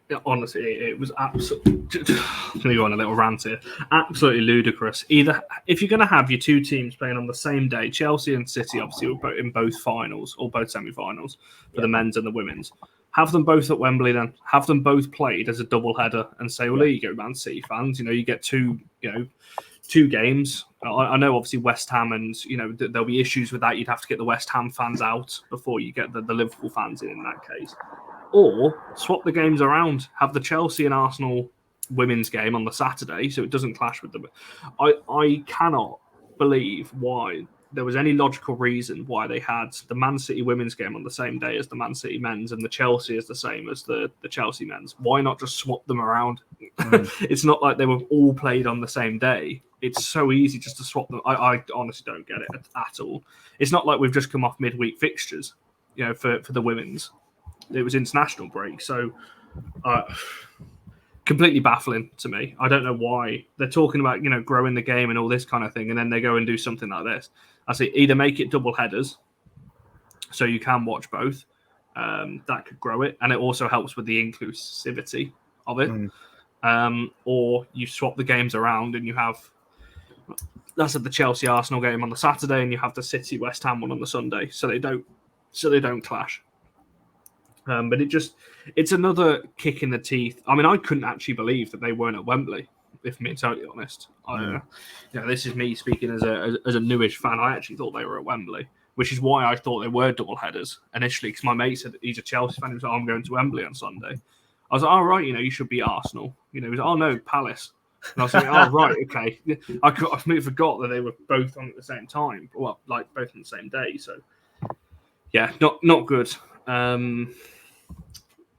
Yeah, honestly, it was absolutely. I'm going to go on a little rant here. Absolutely ludicrous. Either if you're going to have your 2 teams playing on the same day, Chelsea and City obviously were in both finals or both semi-finals for the men's and the women's. Have them both at Wembley then. Have them both played as a double header and say, well, there you go, Man City fans. You get 2 games. I know obviously West Ham and, there'll be issues with that. You'd have to get the West Ham fans out before you get the Liverpool fans in that case. Or swap the games around. Have the Chelsea and Arsenal women's game on the Saturday so it doesn't clash with them. I cannot believe why there was any logical reason why they had the Man City women's game on the same day as the Man City men's and the Chelsea is the same as the Chelsea men's. Why not just swap them around? It's not like they were all played on the same day. It's so easy just to swap them. I honestly don't get it at all. It's not like we've just come off midweek fixtures, for the women's. It was international break, so completely baffling to me. I don't know why they're talking about growing the game and all this kind of thing, and then they go and do something like this. I say either make it double headers, so you can watch both. That could grow it, and it also helps with the inclusivity of it. Or you swap the games around, and you have that's at the Chelsea Arsenal game on the Saturday, and you have the City West Ham one on the Sunday, so they don't clash. But it's another kick in the teeth. I mean, I couldn't actually believe that they weren't at Wembley, if I'm being totally honest. This is me speaking as a newish fan. I actually thought they were at Wembley, which is why I thought they were double headers initially, because my mate said he's a Chelsea fan. He was like, I'm going to Wembley on Sunday. I was like, oh, right, you should be Arsenal. He was like, oh, no, Palace. And I was like, oh, right, okay. I completely forgot that they were both on at the same time. Well, like both on the same day. So, yeah, not good.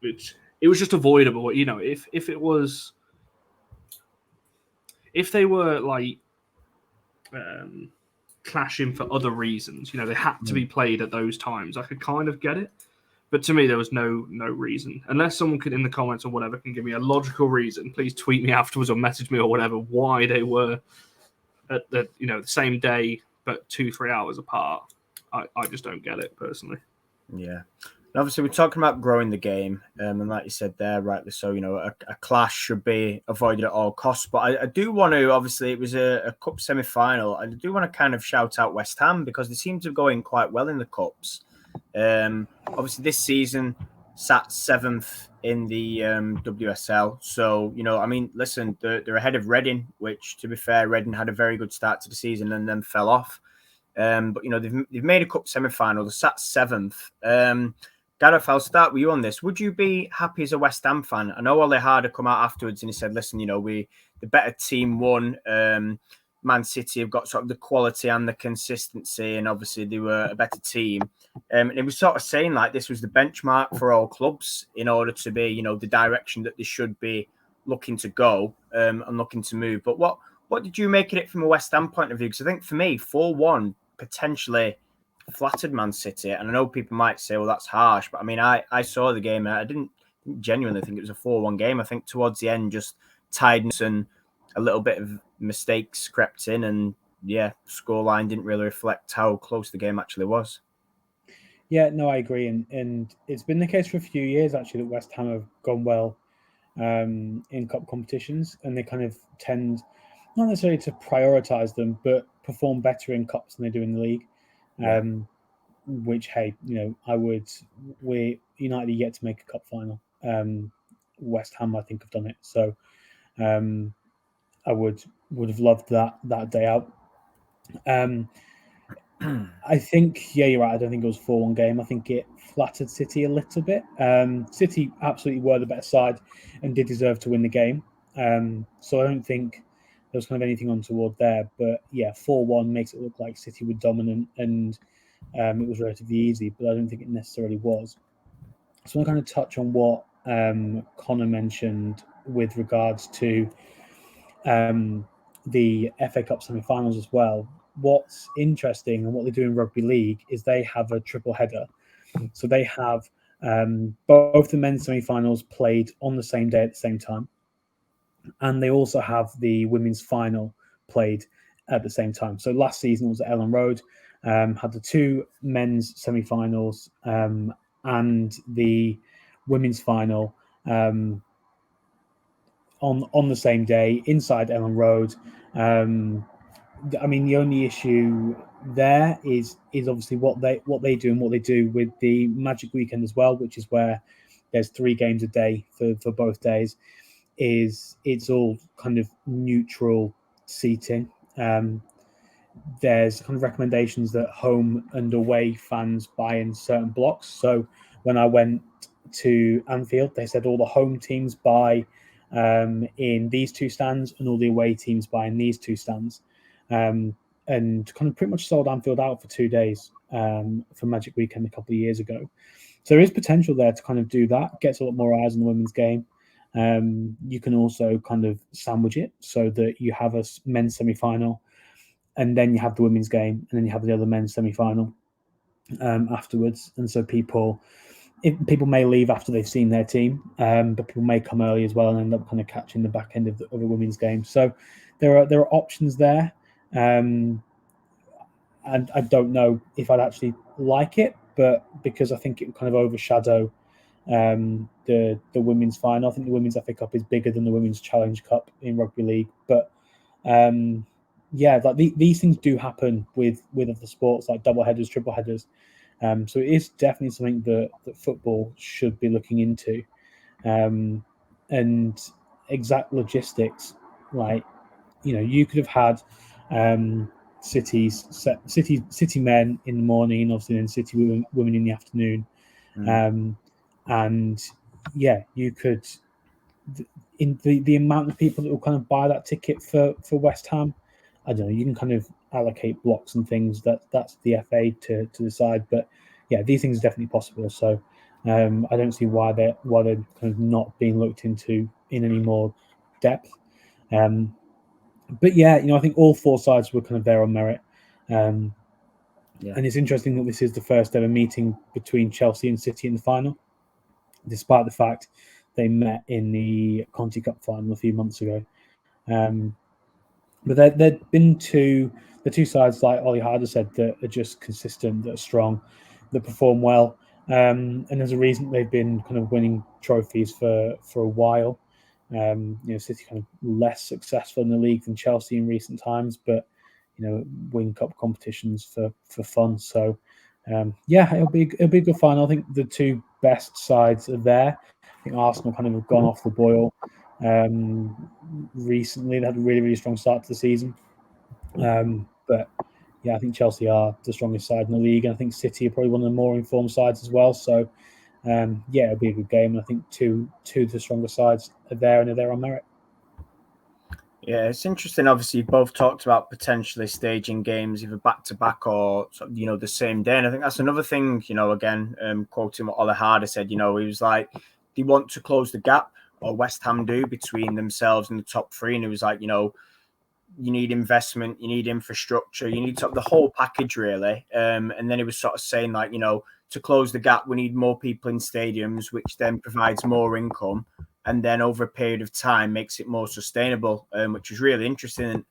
It was just avoidable. If they were like clashing for other reasons, they had to be played at those times, I could kind of get it. But to me, there was no reason. Unless someone could, in the comments or whatever, can give me a logical reason, please tweet me afterwards or message me or whatever, why they were at the same day but 2-3 hours apart. I just don't get it personally. Yeah. And obviously, we're talking about growing the game, and like you said there, rightly so, a clash should be avoided at all costs. But I do want to, obviously, it was a Cup semi-final. I do want to kind of shout out West Ham because they seem to be going quite well in the Cups. Obviously, this season sat 7th in the WSL. So, listen, they're ahead of Reading, which, to be fair, Reading had a very good start to the season and then fell off. But they've made a Cup semi-final. They sat 7th. Gareth, I'll start with you on this. Would you be happy as a West Ham fan? I know Ollie Harder come out afterwards and he said, listen, the better team won. Man City have got sort of the quality and the consistency, and obviously they were a better team. And it was sort of saying like this was the benchmark for all clubs in order to be, the direction that they should be looking to go and looking to move. But what did you make of it from a West Ham point of view? Because I think for me, 4-1 potentially flattered Man City, and I know people might say, well, that's harsh, but I mean, I saw the game and I didn't genuinely think it was a 4-1 game. I think towards the end, just tiredness and a little bit of mistakes crept in, and scoreline didn't really reflect how close the game actually was. Yeah, no, I agree, and it's been the case for a few years actually that West Ham have gone well in cup competitions, and they kind of tend not necessarily to prioritise them, but perform better in cups than they do in the league. Which, hey, we're United yet to make a cup final. West Ham, I think, have done it. So I would have loved that day out. I think, you're right. I don't think it was a 4-1 game. I think it flattered City a little bit. City absolutely were the better side and did deserve to win the game. So I don't think there was kind of anything untoward there. But 4-1 makes it look like City were dominant and it was relatively easy, but I don't think it necessarily was. So I want to kind of touch on what Connor mentioned with regards to the FA Cup semi-finals as well. What's interesting and what they do in rugby league is they have a triple header. So they have both the men's semi-finals played on the same day at the same time, and they also have the women's final played at the same time. So last season it was at Ellen Road, had the two men's semi-finals and the women's final on the same day inside Ellen Road. I mean, the only issue there is obviously what they do and what they do with the Magic Weekend as well, which is where there's 3 games a day for both days. It's all kind of neutral seating. There's kind of recommendations that home and away fans buy in certain blocks. So when I went to Anfield, they said all the home teams buy in these 2 stands and all the away teams buy in these 2 stands. And kind of pretty much sold Anfield out for 2 days for Magic Weekend a couple of years ago. So there is potential there to kind of do that. Gets a lot more eyes on the women's game. You can also kind of sandwich it so that you have a men's semi-final and then you have the women's game and then you have the other men's semi-final afterwards. And so people may leave after they've seen their team, but people may come early as well and end up kind of catching the back end of the women's game. So there are options there. And I don't know if I'd actually like it, but because I think it would kind of overshadow the women's final. I think the women's FA Cup is bigger than the women's Challenge Cup in rugby league. But like these things do happen with other sports like double headers, triple headers. So it is definitely something that football should be looking into. And exact logistics, like, you could have had City men in the morning and obviously then City women in the afternoon. And you could, in the amount of people that will kind of buy that ticket for West Ham, I don't know, you can kind of allocate blocks and things. That's the FA to decide. But these things are definitely possible. So I don't see why they're kind of not being looked into in any more depth. But I think all 4 sides were kind of there on merit. And it's interesting that this is the first ever meeting between Chelsea and City in the final, despite the fact they met in the Conti Cup final a few months ago. But there'd been the two sides, like Ollie Harder said, that are just consistent, that are strong, that perform well. And there's a reason they've been kind of winning trophies for a while. City kind of less successful in the league than Chelsea in recent times, but win cup competitions for fun. So it'll be a good final. I think the two best sides are there. I think Arsenal kind of have gone off the boil recently. They had a really, really strong start to the season. But I think Chelsea are the strongest side in the league, and I think City are probably one of the more informed sides as well. So it'll be a good game. And I think two of the stronger sides are there, and are there on merit. Yeah, it's interesting. Obviously, you both talked about potentially staging games either back to back or the same day. And I think that's another thing. Again, quoting what Ole Harder said. He was like, they want to close the gap, or West Ham do, between themselves and the top three. And it was like, you need investment, you need infrastructure, you need the whole package, really. And then he was sort of saying, like, to close the gap, we need more people in stadiums, which then provides more income. And then over a period of time makes it more sustainable, which is really interesting,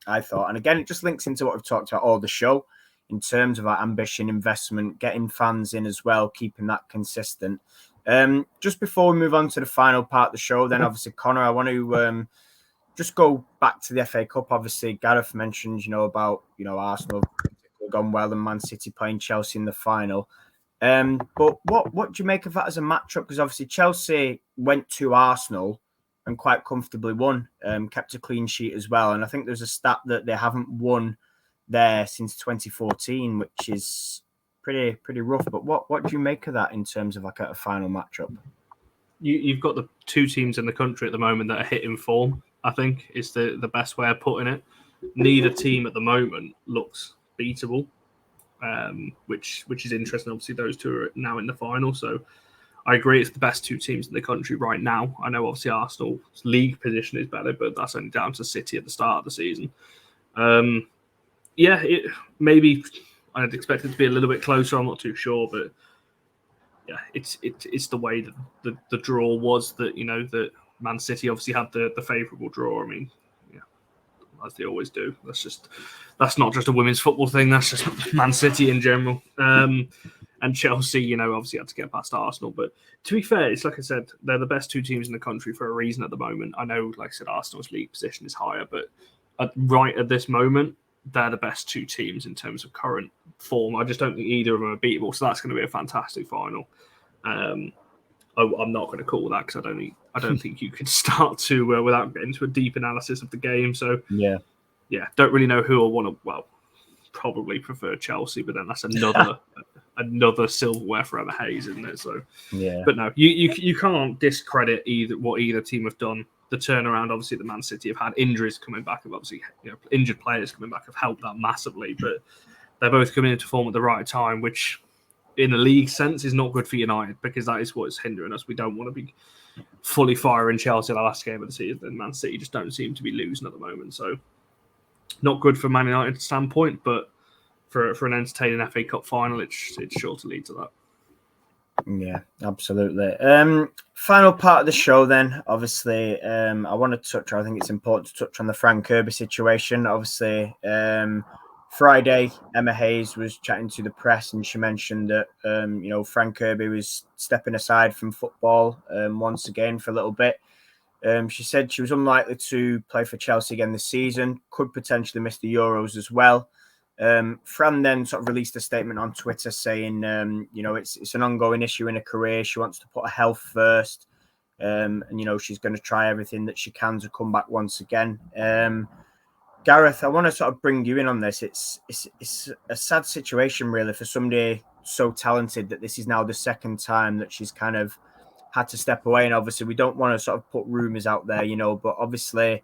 I thought. And again, it just links into what we've talked about all the show in terms of our ambition, investment, getting fans in as well, keeping that consistent. Just before we move on to the final part of the show, then obviously, Connor, I want to just go back to the FA Cup. Obviously, Gareth mentioned, about, Arsenal gone well and Man City playing Chelsea in the final. But what do you make of that as a matchup? Because obviously Chelsea went to Arsenal and quite comfortably won, kept a clean sheet as well. And I think there's a stat that they haven't won there since 2014, which is pretty rough. But what do you make of that in terms of like a final matchup? You've got the two teams in the country at the moment that are hitting form, I think, is the best way of putting it. Neither team at the moment looks beatable. Which is interesting. Obviously, those two are now in the final, so I agree it's the best two teams in the country right now. I know obviously Arsenal's league position is better, but that's only down to City at the start of the season. Maybe I'd expect it to be a little bit closer. I'm not too sure, but it's the way that the draw was that that Man City obviously had the favourable draw. I mean, as they always do. That's not just a women's football thing. That's just Man City in general. And Chelsea, obviously had to get past Arsenal. But to be fair, it's like I said, they're the best two teams in the country for a reason at the moment. I know, like I said, Arsenal's league position is higher, but right at this moment, they're the best two teams in terms of current form. I just don't think either of them are beatable. So that's going to be a fantastic final. I'm not going to call that because I don't think you could start to without getting into a deep analysis of the game. So don't really know who I want to. Well, probably prefer Chelsea, but then that's another silverware for Emma Hayes, isn't it? So but no, you can't discredit what either team have done. The turnaround, obviously, the Man City have had injuries coming back, have obviously injured players coming back have helped that massively, but they're both coming into form at the right time, which, in a league sense, is not good for United because that is what's hindering us. We don't want to be fully firing Chelsea the last game of the season, and Man City just don't seem to be losing at the moment. So, not good from Man United's standpoint, but for an entertaining FA Cup final, it's sure to lead to that. Yeah, absolutely. Final part of the show then, obviously, I want to touch on, I think it's important to touch on the Fran Kirby situation. Obviously, Friday, Emma Hayes was chatting to the press and she mentioned that, Fran Kirby was stepping aside from football once again for a little bit. She said she was unlikely to play for Chelsea again this season, could potentially miss the Euros as well. Fran then sort of released a statement on Twitter saying, it's an ongoing issue in her career. She wants to put her health first. And she's going to try everything that she can to come back once again. Gareth, I want to sort of bring you in on this. It's a sad situation, really, for somebody so talented that this is now the second time that she's kind of had to step away. And obviously, we don't want to sort of put rumours out there, but obviously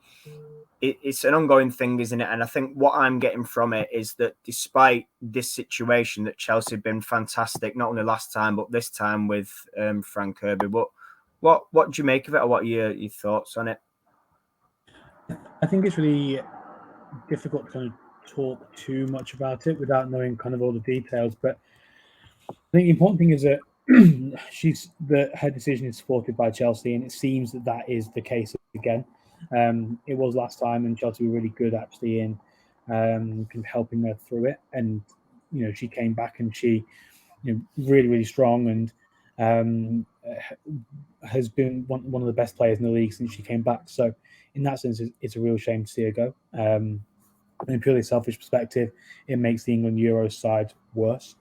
it's an ongoing thing, isn't it? And I think what I'm getting from it is that despite this situation, that Chelsea have been fantastic, not only last time, but this time with Fran Kirby. But what do you make of it, or what are your thoughts on it? I think it's really difficult to kind of talk too much about it without knowing kind of all the details. But I think the important thing is that her decision is supported by Chelsea, and it seems that is the case again. It was last time, and Chelsea were really good actually in kind of helping her through it. And she came back and she really, really strong, and has been one of the best players in the league since she came back. So in that sense, it's a real shame to see her go. In a purely selfish perspective, it makes the England Euros side worse.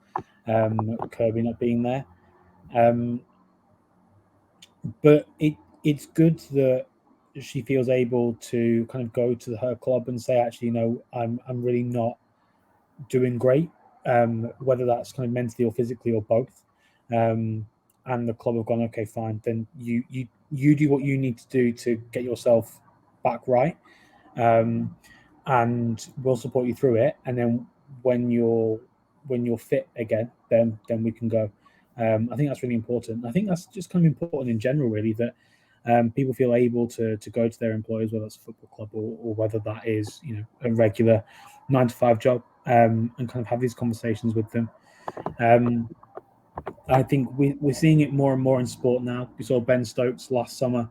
Kirby not being there. But it's good that she feels able to kind of go to her club and say, actually, I'm really not doing great, whether that's kind of mentally or physically or both. And the club have gone, okay, fine, then you do what you need to do to get yourself back right, and we'll support you through it. And then when you're fit again, then we can go. I think that's really important. I think that's just kind of important in general, really, that people feel able to go to their employers, whether it's a football club or whether that is a regular 9-to-5 job, and kind of have these conversations with them. I think we're seeing it more and more in sport now. We saw Ben Stokes last summer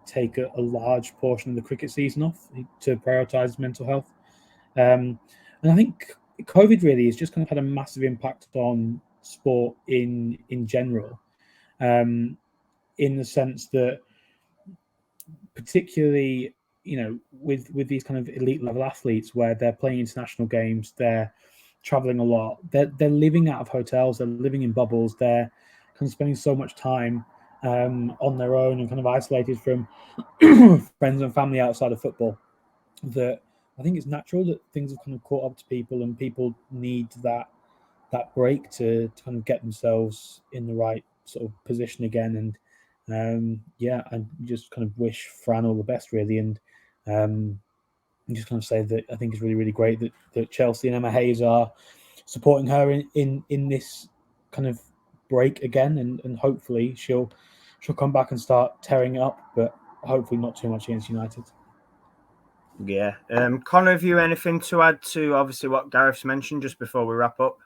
take a large portion of the cricket season off to prioritise mental health. And I think COVID really has just kind of had a massive impact on sport in general, in the sense that particularly, with these kind of elite level athletes where they're playing international games, they're traveling a lot, they're living out of hotels, they're living in bubbles, they're kind of spending so much time on their own and kind of isolated from friends and family outside of football, that I think it's natural that things have kind of caught up to people, and people need that break to kind of get themselves in the right sort of position again. And I just kind of wish Fran all the best, really, and just kind of say that I think it's really, really great that Chelsea and Emma Hayes are supporting her in this kind of break again, and hopefully she'll come back and start tearing it up, but hopefully not too much against United. Yeah. Connor, have you anything to add to obviously what Gareth's mentioned just before we wrap up?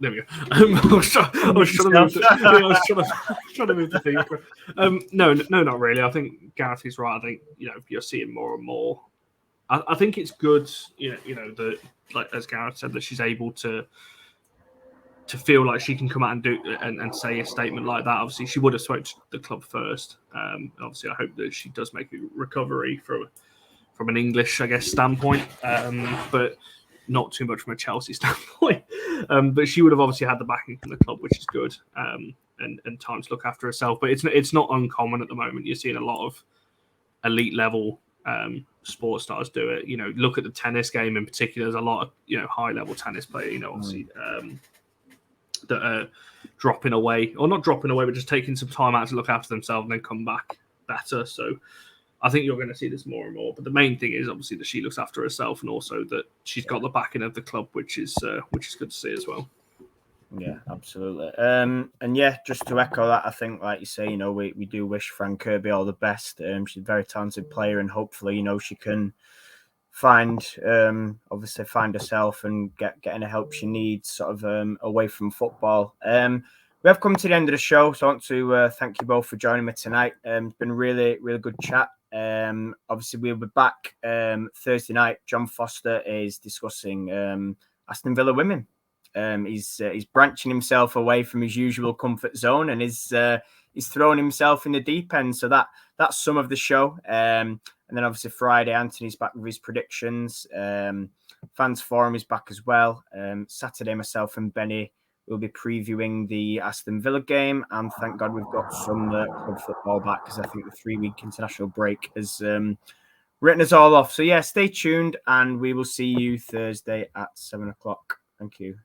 There we go. I was trying to move the thing. No, not really. I think Gareth is right. I think you're seeing more and more. I think it's good, that, like as Gareth said, that she's able to feel like she can come out and do and say a statement like that. Obviously, she would have spoke to the club first. Obviously, I hope that she does make a recovery from an English, I guess, standpoint, but not too much from a Chelsea standpoint. But she would have obviously had the backing from the club, which is good, and time to look after herself. But it's not uncommon at the moment. You're seeing a lot of elite level sports stars do it. Look at the tennis game in particular. There's a lot of high level tennis players. Obviously. That are dropping away, or not dropping away, but just taking some time out to look after themselves and then come back better. So I think you're going to see this more and more. But the main thing is obviously that she looks after herself, and also that she's got the backing of the club, which is good to see as well. Yeah, absolutely. And yeah, just to echo that, I think, like you say, we do wish Fran Kirby all the best. She's a very talented player, and hopefully, she can find herself and get any help she needs sort of away from football. We have come to the end of the show, so I want to thank you both for joining me tonight. It's been a really, really good chat. Obviously, we'll be back Thursday night. John Foster is discussing Aston Villa women. He's branching himself away from his usual comfort zone, and he's thrown himself in the deep end. So that's some of the show. And then obviously Friday, Anthony's back with his predictions. Fans Forum is back as well. Saturday, myself and Benny will be previewing the Aston Villa game. And thank God we've got some club football back, because I think the 3-week international break has written us all off. So yeah, stay tuned, and we will see you Thursday at 7:00. Thank you.